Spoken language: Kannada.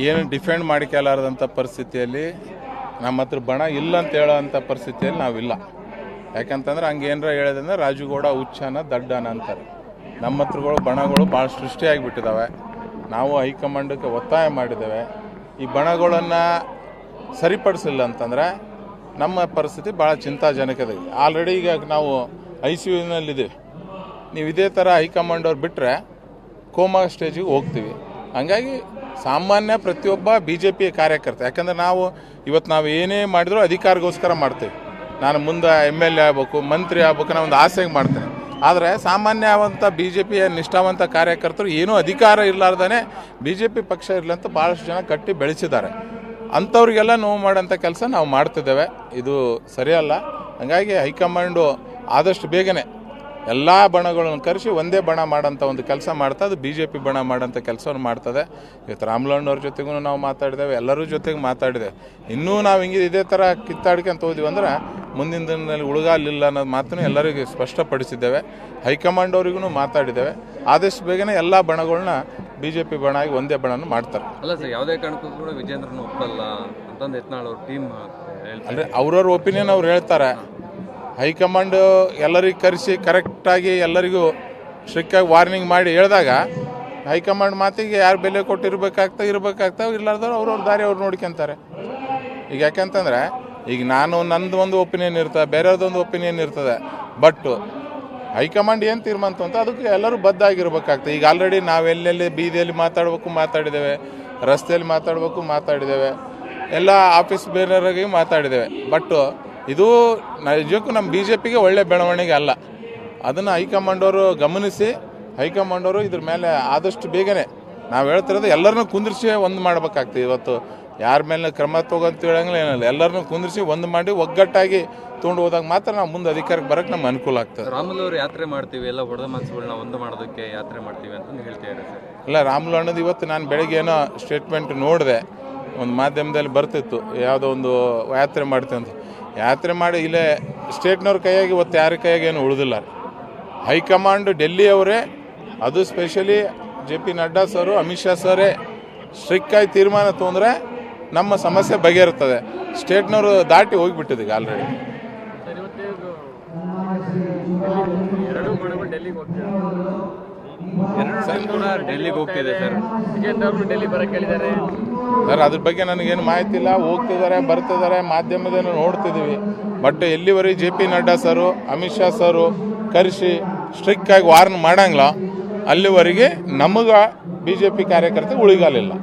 ಏನು ಡಿಫೆಂಡ್ ಮಾಡಿಕೊಳ್ಳಾರ್ದಂಥ ಪರಿಸ್ಥಿತಿಯಲ್ಲಿ ನಮ್ಮ ಹತ್ರ ಬಣ ಇಲ್ಲ ಅಂತ ಹೇಳೋವಂಥ ಪರಿಸ್ಥಿತಿಯಲ್ಲಿ ನಾವಿಲ್ಲ. ಯಾಕಂತಂದ್ರೆ ಹಂಗೆ ಏನಾರ ಹೇಳಿದ್ರೆ ರಾಜುಗೌಡ ಹುಚ್ಚನ ದಡ್ಡನ ಅಂತಾರೆ. ನಮ್ಮ ಹತ್ರಗಳು ಬಣಗಳು ಭಾಳ ಸೃಷ್ಟಿಯಾಗಿಬಿಟ್ಟಿದ್ದಾವೆ. ನಾವು ಹೈಕಮಾಂಡಕ್ಕೆ ಒತ್ತಾಯ ಮಾಡಿದ್ದೇವೆ. ಈ ಬಣಗಳನ್ನು ಸರಿಪಡಿಸಿಲ್ಲ ಅಂತಂದರೆ ನಮ್ಮ ಪರಿಸ್ಥಿತಿ ಭಾಳ ಚಿಂತಾಜನಕದ. ಆಲ್ರೆಡಿ ಈಗ ನಾವು ICUನಲ್ಲಿದ್ದೀವಿ. ನೀವು ಇದೇ ಥರ ಹೈಕಮಾಂಡ್ ಅವ್ರು ಬಿಟ್ಟರೆ ಕೋಮಾ ಸ್ಟೇಜಿಗೆ ಹೋಗ್ತೀವಿ. ಹಂಗಾಗಿ ಸಾಮಾನ್ಯ ಪ್ರತಿಯೊಬ್ಬ BJP ಕಾರ್ಯಕರ್ತ, ಯಾಕಂದರೆ ನಾವು ಏನೇ ಮಾಡಿದರೂ ಅಧಿಕಾರಗೋಸ್ಕರ ಮಾಡ್ತೀವಿ. ನಾನು ಮುಂದೆ MLA ಆಗಬೇಕು, ಮಂತ್ರಿ ಆಗಬೇಕು, ನಾನು ಒಂದು ಆಸೆಗೆ ಮಾಡ್ತೇನೆ. ಆದರೆ ಸಾಮಾನ್ಯವಂಥ BJP ನಿಷ್ಠಾವಂತ ಕಾರ್ಯಕರ್ತರು ಏನೂ ಅಧಿಕಾರ ಇರಲಾರ್ದೇ BJP ಪಕ್ಷ ಇರಲಿ ಅಂತ ಭಾಳಷ್ಟು ಜನ ಕಟ್ಟಿ ಬೆಳೆಸಿದ್ದಾರೆ. ಅಂಥವ್ರಿಗೆಲ್ಲ ನೋವು ಮಾಡೋಂಥ ಕೆಲಸ ನಾವು ಮಾಡ್ತಿದ್ದೇವೆ. ಇದು ಸರಿಯಲ್ಲ. ಹಾಗಾಗಿ ಹೈಕಮಾಂಡು ಆದಷ್ಟು ಬೇಗನೆ ಎಲ್ಲ ಬಣಗಳನ್ನು ಕರೆಸಿ ಒಂದೇ ಬಣ ಮಾಡೋಂಥ ಒಂದು ಕೆಲಸ ಮಾಡ್ತಾ ಅದು BJP ಬಣ ಮಾಡೋಂಥ ಕೆಲಸವನ್ನು ಮಾಡ್ತದೆ. ಇವತ್ತು ರಾಮಲಣ್ಣವ್ರ ಜೊತೆಗೂ ನಾವು ಮಾತಾಡಿದ್ದೇವೆ, ಎಲ್ಲರೂ ಜೊತೆಗೆ ಮಾತಾಡಿದೆ. ಇನ್ನೂ ನಾವು ಹಿಂಗೆ ಇದೇ ಥರ ಕಿತ್ತಾಡ್ಕೊಂತ ಹೋದ್ವಿ ಅಂದ್ರೆ ಮುಂದಿನ ದಿನದಲ್ಲಿ ಉಳುಗಾಲಿಲ್ಲ ಅನ್ನೋದು ಮಾತನ್ನು ಎಲ್ಲರಿಗೂ ಸ್ಪಷ್ಟಪಡಿಸಿದ್ದೇವೆ. ಹೈಕಮಾಂಡ್ ಅವರಿಗೂ ಮಾತಾಡಿದ್ದೇವೆ. ಆದಷ್ಟು ಬೇಗನೆ ಎಲ್ಲ ಬಣಗಳನ್ನ BJP ಬಣ ಆಗಿ ಒಂದೇ ಬಣನ ಮಾಡ್ತಾರೆ. ಅಲ್ಲ ಸರ್, ಯಾವುದೇ ಕಾರಣಕ್ಕೂ ಕೂಡ ವಿಜೇಂದ್ರನ ಒಪ್ಪಲ್ಲ ಅಂತಂದು ಯತ್ನಾಳ್ ಅವ್ರ ಟೀಮ್ ಅಂದರೆ ಅವ್ರವ್ರ ಒಪಿನಿಯನ್ ಅವ್ರು ಹೇಳ್ತಾರೆ. ಹೈಕಮಾಂಡ್ ಎಲ್ಲರಿಗೂ ಕರೆಸಿ ಕರೆಕ್ಟಾಗಿ ಎಲ್ಲರಿಗೂ ಸ್ಟ್ರಿಕ್ಟಾಗಿ ವಾರ್ನಿಂಗ್ ಮಾಡಿ ಹೇಳಿದಾಗ ಹೈಕಮಾಂಡ್ ಮಾತಿಗೆ ಯಾರು ಬೆಲೆ ಕೊಟ್ಟು ಇರಬೇಕಾಗ್ತಾವೆ ಇರ್ಲಾರ್ದವ್ರು ಅವ್ರವ್ರ ದಾರಿ ಅವ್ರು ನೋಡ್ಕೊಂತಾರೆ. ಈಗ ಯಾಕಂತಂದರೆ ಈಗ ನಂದು ಒಂದು ಒಪಿನಿಯನ್ ಇರ್ತದೆ, ಬೇರೆಯವ್ರದ್ದೊಂದು ಒಪಿನಿಯನ್ ಇರ್ತದೆ. ಬಟ್ ಹೈಕಮಾಂಡ್ ಏನು ತೀರ್ಮಾನ ಅಂತ ಅದಕ್ಕೆ ಎಲ್ಲರೂ ಬದ್ಧ ಆಗಿರ್ಬೇಕಾಗ್ತದೆ. ಈಗ ಆಲ್ರೆಡಿ ನಾವು ಎಲ್ಲೆಲ್ಲಿ ಬೀದಿಯಲ್ಲಿ ಮಾತಾಡಬೇಕು, ರಸ್ತೆಯಲ್ಲಿ ಮಾತಾಡಿದ್ದೇವೆ, ಎಲ್ಲ ಆಫೀಸ್ ಬೇರೆಯವರಿಗೆ ಮಾತಾಡಿದ್ದೇವೆ. ಬಟ್ ಇದು ನಿಜಕ್ಕೂ ನಮ್ಮ BJPಗೆ ಒಳ್ಳೆ ಬೆಳವಣಿಗೆ ಅಲ್ಲ. ಅದನ್ನು ಹೈಕಮಾಂಡವರು ಗಮನಿಸಿ ಹೈಕಮಾಂಡವರು ಇದ್ರ ಮೇಲೆ ಆದಷ್ಟು ಬೇಗನೆ ನಾವು ಹೇಳ್ತಿರೋದು ಎಲ್ಲರನ್ನೂ ಕುಂದಿರಿಸಿ ಒಂದು ಮಾಡಬೇಕಾಗ್ತದೆ. ಇವತ್ತು ಯಾರ ಮೇಲೆ ಕ್ರಮ ತಗೋಂತ ಹೇಳಂಗಿಲ್ಲ ಏನಿಲ್ಲ, ಎಲ್ಲರನ್ನೂ ಕುಂದಿರಿಸಿ ಒಂದು ಮಾಡಿ ಒಗ್ಗಟ್ಟಾಗಿ ತೊಗೊಂಡು ಹೋದಾಗ ಮಾತ್ರ ನಾವು ಮುಂದೆ ಅಧಿಕಾರಕ್ಕೆ ಬರೋಕ್ಕೆ ನಮ್ಗೆ ಅನುಕೂಲ ಆಗ್ತದೆ. ರಾಮುಲು ಅವರು ಯಾತ್ರೆ ಮಾಡ್ತೀವಿ, ಎಲ್ಲ ಹೊಡೆದ ಮನಸ್ಸುಗಳನ್ನ ಒಂದು ಮಾಡೋದಕ್ಕೆ ಯಾತ್ರೆ ಮಾಡ್ತೀವಿ ಅಂತ ಹೇಳ್ತಿದ್ದಾರೆ ಸರ್. ಇಲ್ಲ, ರಾಮುಲು ಅನ್ನೋದು ಇವತ್ತು ನಾನು ಬೆಳಗ್ಗೆ ಏನೋ ಸ್ಟೇಟ್ಮೆಂಟ್ ನೋಡಿದೆ, ಒಂದು ಮಾಧ್ಯಮದಲ್ಲಿ ಬರ್ತಿತ್ತು, ಯಾವುದೋ ಒಂದು ಯಾತ್ರೆ ಮಾಡ್ತೀವಿ ಅಂತ. ಯಾತ್ರೆ ಮಾಡಿ ಇಲ್ಲೇ ಸ್ಟೇಟ್ನವ್ರ ಕೈಯಾಗಿ ಇವತ್ತು ಯಾರ ಕೈಯಾಗಿ ಏನು ಉಳಿದಿಲ್ಲ. ಹೈಕಮಾಂಡ್ ಡೆಲ್ಲಿಯವರೇ, ಅದು ಸ್ಪೆಷಲಿ JP ನಡ್ಡಾ ಸರು, ಅಮಿತ್ ಶಾ ಸರೇ ಸ್ಟ್ರಿಕ್ಟಾಗಿ ತೀರ್ಮಾನ ತೊಗೊಂಡ್ರೆ ನಮ್ಮ ಸಮಸ್ಯೆ ಬಗೆಹರ್ತದೆ. ಸ್ಟೇಟ್ನವರು ದಾಟಿ ಹೋಗಿಬಿಟ್ಟಿದೆ ಈಗ ಆಲ್ರೆಡಿ. ಡೆಲ್ಲಿಗೆ ಹೋಗ್ತಿದೆ ಸರ್. ಡೆಲ್ಲಿ ಬರಕ್ಕೆ ಹೇಳಿದ್ದಾರೆ ಸರ್. ಅದ್ರ ಬಗ್ಗೆ ನನಗೇನು ಮಾಹಿತಿ ಇಲ್ಲ. ಹೋಗ್ತಿದ್ದಾರೆ, ಬರ್ತಿದ್ದಾರೆ, ಮಾಧ್ಯಮದಲ್ಲಿ ನೋಡ್ತಿದ್ದೀವಿ. ಬಟ್ ಎಲ್ಲಿವರೆಗೆ JP ನಡ್ಡಾ ಸರು, ಅಮಿತ್ ಶಾ ಸರು ಕರೆಸಿ ಸ್ಟ್ರಿಕ್ಟಾಗಿ ವಾರ್ನ್ ಮಾಡಂಗಿಲ್ಲ, ಅಲ್ಲಿವರೆಗೆ ನಮಗೆ BJP ಕಾರ್ಯಕರ್ತ ಉಳಿಗಾಲಿಲ್ಲ.